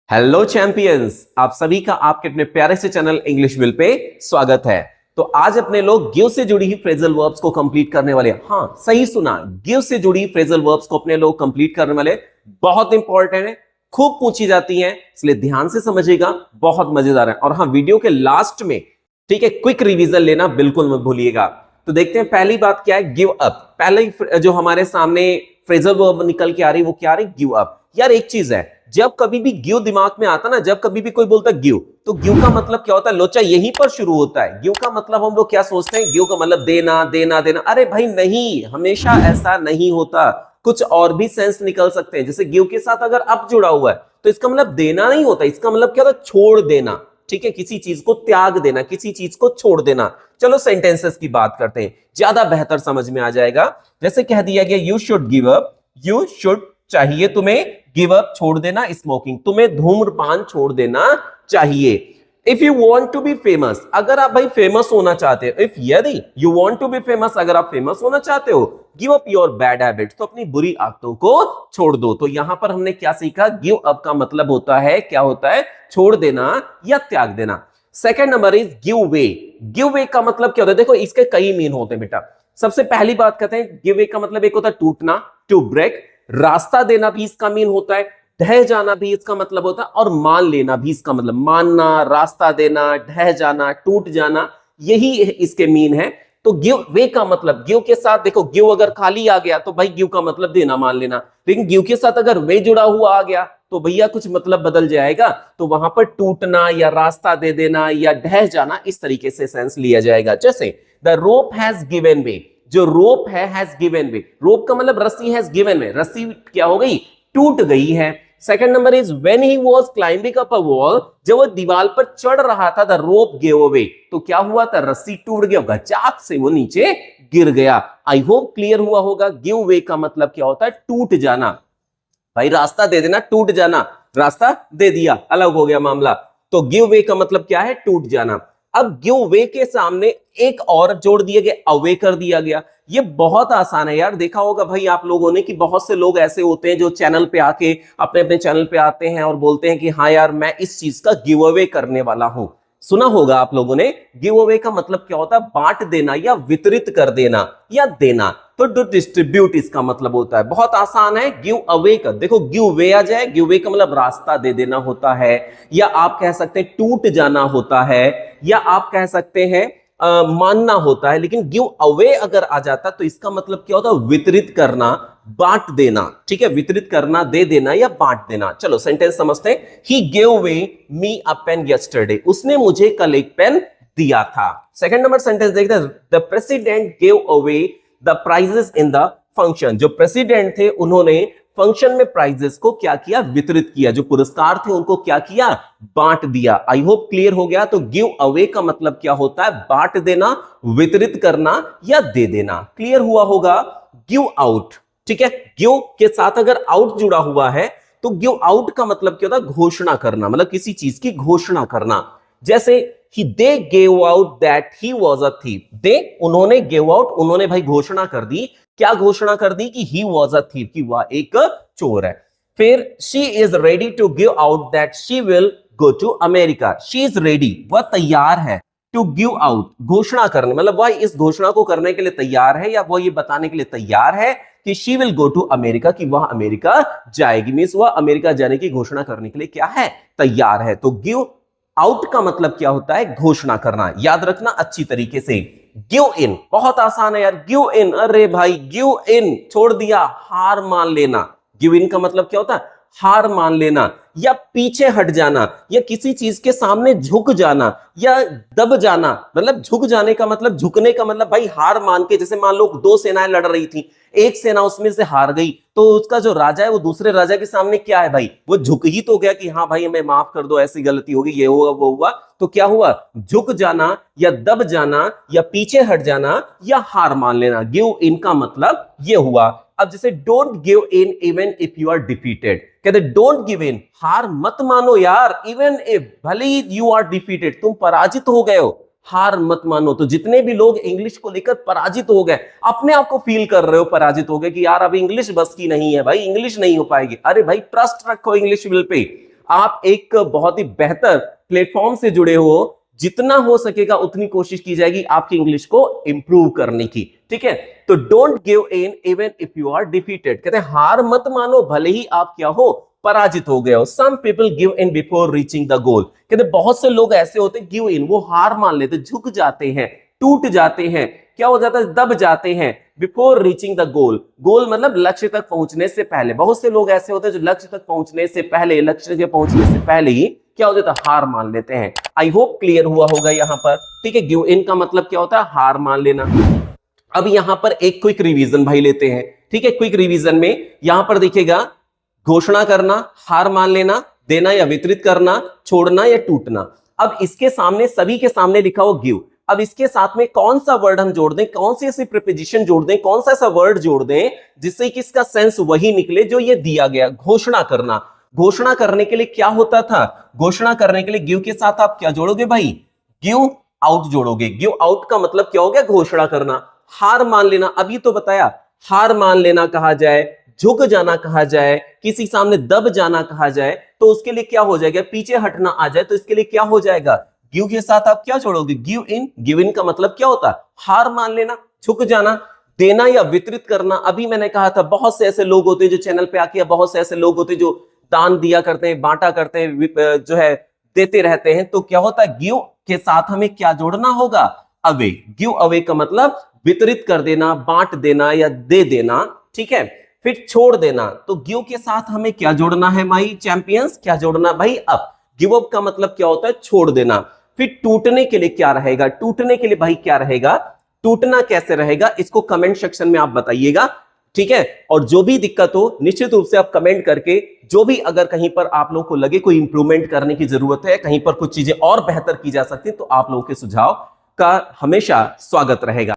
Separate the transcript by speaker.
Speaker 1: Hello champions, आप सभी का आपके अपने प्यारे से चैनल इंग्लिश विल पे स्वागत है। तो आज अपने लोग गिव से जुड़ी ही फ्रेजल वर्ब्स को कंप्लीट करने वाले हैं। हाँ, सही सुना, गिव से जुड़ी फ्रेजल वर्ब्स को अपने लोग कंप्लीट करने वाले। बहुत इंपॉर्टेंट है, खूब पूछी जाती है, इसलिए ध्यान से समझिएगा, बहुत मजेदार है। और हाँ, वीडियो के लास्ट में ठीक है क्विक रिवीजन लेना बिल्कुल मत भूलिएगा। तो देखते हैं पहली बात क्या है, गिव अप। पहले जो हमारे सामने फ्रेजल वर्ब निकल के आ रही वो क्या आ रही, गिव अप। यार एक चीज है, जब कभी भी गिव दिमाग में आता ना, जब कभी भी कोई बोलता है गिव, तो गिव का मतलब क्या होता है, लोचा यहीं पर शुरू होता है। गिव का मतलब हम लोग क्या सोचते हैं, गिव का मतलब देना देना देना। अरे भाई नहीं, हमेशा ऐसा नहीं होता, कुछ और भी सेंस निकल सकते हैं। जैसे गिव के साथ अगर अप जुड़ा हुआ है तो इसका मतलब देना नहीं होता, इसका मतलब क्या होता है, छोड़ देना। ठीक है, किसी चीज को त्याग देना, किसी चीज को छोड़ देना। चलो सेंटेंसेस की बात करते हैं, ज्यादा बेहतर समझ में आ जाएगा। जैसे कह दिया गया you should give up, you should चाहिए तुम्हें, गिव अप छोड़ देना, स्मोकिंग तुम्हें धूम्रपान छोड़ देना चाहिए। If you want to be famous, अगर आप भाई फेमस होना चाहते हो, इफ यदि you want to be famous, अगर आप फेमस होना चाहते हो, give up your bad habits, तो अपनी बुरी आदतों को छोड़ दो। तो यहां पर हमने क्या सीखा, गिव अप का मतलब होता है, क्या होता है, छोड़ देना या त्याग देना। Second number is give way. Give way का मतलब क्या होता है, देखो इसके कई मीन होते हैं बेटा। सबसे पहली बात कहते हैं गिव वे का मतलब एक होता है टूटना, टू ब्रेक। रास्ता देना भी इसका मीन होता है, ढह जाना भी इसका मतलब होता है, और मान लेना भी इसका मतलब, मानना, रास्ता देना, ढह जाना, टूट जाना, यही इसके मीन है। तो गिव वे का मतलब, गिव के साथ देखो, गिव अगर खाली आ गया तो भाई गिव का मतलब देना मान लेना, लेकिन गिव के साथ अगर वे जुड़ा हुआ आ गया तो भैया कुछ मतलब बदल जाएगा। तो वहां पर टूटना या रास्ता दे देना या ढह जाना, इस तरीके से सेंस लिया जाएगा। जैसे द रोप हैज गिवन वे, जो रोप है हैज गिवन वे, रोप का मतलब रस्सी, हैज गिवन वे, रस्सी क्या हो गई, टूट गई है। Second number is when he was climbing up a wall, जब वो दीवार पर चढ़ रहा था, द रोप गिव अवे, तो क्या हुआ था, रस्सी टूट गया, गचाक से वो नीचे गिर गया। आई होप क्लियर हुआ होगा। गिव वे का मतलब क्या होता है, टूट जाना। भाई रास्ता दे देना, टूट जाना, रास्ता दे दिया, अलग हो गया मामला। तो गिव वे का मतलब क्या है, टूट जाना। अब गिव वे के सामने एक और जोड़ दिया गया, अवे कर दिया गया। ये बहुत आसान है यार, देखा होगा भाई आप लोगों ने कि बहुत से लोग ऐसे होते हैं जो चैनल पे आके अपने अपने चैनल पे आते हैं और बोलते हैं कि हाँ यार मैं इस चीज का गिव अवे करने वाला हूं। सुना होगा आप लोगों ने। गिव अवे का मतलब क्या होता है, बांट देना या वितरित कर देना या देना। तो टू डिस्ट्रीब्यूट इसका मतलब होता है, बहुत आसान है। गिव अवे का देखो, गिव वे आ जाए, गिव वे का मतलब रास्ता दे देना होता है, या आप कह सकते हैं टूट जाना होता है, या आप कह सकते हैं मानना होता है। लेकिन गिव अवे अगर आ जाता तो इसका मतलब क्या होता है, वितरित करना, बांट देना। ठीक है, वितरित करना, दे देना या बांट देना। चलो सेंटेंस समझते हैं। He gave away me a pen yesterday, उसने मुझे कल एक पेन दिया था। सेकंड नंबर सेंटेंस देखते हैं, the president gave away the prizes in the function, जो प्रेसिडेंट थे उन्होंने फंक्शन में प्राइजेस को क्या किया, वितरित किया, जो पुरस्कार थे उनको क्या किया, बांट दिया। आई होप क्लियर हो गया। तो गिव अवे का मतलब क्या होता है, बांट देना, वितरित करना या दे देना। क्लियर हुआ होगा। गिव आउट, ठीक है, गिव के साथ अगर आउट जुड़ा हुआ है तो गिव आउट का मतलब क्या होता है, घोषणा करना, मतलब किसी चीज की घोषणा करना। जैसे they gave out that he was a thief, they उन्होंने, गेव आउट उन्होंने भाई घोषणा कर दी, क्या घोषणा कर दी, कि ही वॉज अ थीफ, कि वह एक चोर है। फिर she is ready to give out that she will go to America, she is ready, वह तैयार है, टू गिव आउट घोषणा करने, मतलब वह इस घोषणा को करने के लिए तैयार है, या वह ये बताने के लिए तैयार है कि she will go to America, कि वह अमेरिका जाएगी। मींस वह अमेरिका जाने की घोषणा करने के लिए क्या है, तैयार है। तो गिव आउट का मतलब क्या होता है, घोषणा करना। याद रखना अच्छी तरीके से। गिव इन बहुत आसान है यार, गिव इन, अरे भाई गिव इन छोड़ दिया, हार मान लेना। गिव इन का मतलब क्या होता है, हार मान लेना या पीछे हट जाना या किसी चीज के सामने झुक जाना या दब जाना। मतलब झुक जाने का मतलब, झुकने का मतलब भाई हार मान के, जैसे मान लो दो सेनाएं लड़ रही थी, एक सेना उसमें से हार गई तो उसका जो राजा है वो दूसरे राजा के सामने क्या है भाई, वो झुक ही तो गया कि हाँ भाई हमें माफ कर दो, ऐसी गलती होगी, ये हुआ वो हुआ। तो क्या हुआ, झुक जाना या दब जाना या पीछे हट जाना या हार मान लेना। गिव इन का मतलब ये हुआ। अब जैसे don't give in even if you are defeated, कहते डोंट गिव इन, हार मत मानो यार, इवन इफ, भले यू आर डिफीटेड, तुम पराजित हो गए हो, हार मत मानो। तो जितने भी लोग इंग्लिश को लेकर पराजित हो गए, अपने आप को फील कर रहे हो पराजित हो गए कि यार अब इंग्लिश बस की नहीं है भाई, इंग्लिश नहीं हो पाएगी, अरे भाई ट्रस्ट रखो इंग्लिश विल पे। आप एक बहुत ही बेहतर प्लेटफॉर्म से जुड़े हो, जितना हो सकेगा उतनी कोशिश की जाएगी आपकी इंग्लिश को इंप्रूव करने की, ठीक है। तो don't give in even if you are defeated, कहते हैं हार मत मानो भले ही आप क्या हो, पराजित हो गए हो। Some people give in before reaching the goal, कहते बहुत से लोग ऐसे होते हैं गिव इन, वो हार मान लेते, झुक जाते हैं, टूट जाते हैं, क्या हो जाता है, दब जाते हैं बिफोर रीचिंग द गोल। गोल मतलब लक्ष्य तक पहुंचने से पहले। बहुत से लोग ऐसे होते हैं जो लक्ष्य तक पहुंचने से पहले, लक्ष्य के पहुंचने से पहले ही क्या हो जाता है, हार मान लेते हैं। आई होप क्लियर हुआ होगा यहां पर, ठीक है। गिव इन का मतलब क्या होता है, हार मान लेना। अब यहां पर एक क्विक रिवीजन भाई लेते हैं, ठीक है। क्विक रिवीजन में यहां पर देखिएगा, घोषणा करना, हार मान लेना, देना या वितरित करना, छोड़ना या टूटना। अब इसके सामने, सभी के सामने लिखा हो गिव। अब इसके साथ में कौन सा वर्ड हम जोड़ दें, कौन सी ऐसी प्रीपोजिशन जोड़ दें, कौन सा ऐसा वर्ड जोड़ दें जिससे कि इसका सेंस वही निकले जो ये दिया गया, घोषणा करना। घोषणा करने के लिए क्या होता था, घोषणा करने के लिए गिव के साथ आप क्या जोड़ोगे भाई, गिव आउट जोड़ोगे। गिव आउट का मतलब क्या हो गया, घोषणा करना। हार मान लेना, अभी तो बताया, हार मान लेना कहा जाए, झुक जाना कहा जाए, किसी सामने दब जाना कहा जाए, तो उसके लिए क्या हो जाएगा, पीछे हटना आ जाए, तो इसके लिए क्या हो जाएगा, गिव के साथ आप क्या जोड़ोगे, गिव इन। गिव इन का मतलब क्या होता है, हार मान लेना, झुक जाना। देना या वितरित करना, अभी मैंने कहा था बहुत से ऐसे लोग होते हैं जो चैनल पे आके, बहुत से ऐसे लोग होते हैं जो दान दिया करते हैं, बांटा करते हैं, जो है देते रहते हैं, तो क्या होता है, गिव के साथ हमें क्या जोड़ना होगा, अवे। गिव अवे का मतलब वितरित कर देना, बांट देना या दे देना, ठीक है। फिर छोड़ देना, तो गिव के साथ हमें क्या जोड़ना है माई चैंपियंस, क्या जोड़ना भाई, अप। गिव अप का मतलब क्या होता है, छोड़ देना। फिर टूटने के लिए क्या रहेगा, टूटने के लिए भाई क्या रहेगा, टूटना कैसे रहेगा, इसको कमेंट सेक्शन में आप बताइएगा, ठीक है। और जो भी दिक्कत हो निश्चित रूप से आप कमेंट करके, जो भी अगर कहीं पर आप लोगों को लगे कोई इंप्रूवमेंट करने की जरूरत है, कहीं पर कुछ चीजें और बेहतर की जा सकती है, तो आप लोगों के सुझाव का हमेशा स्वागत रहेगा।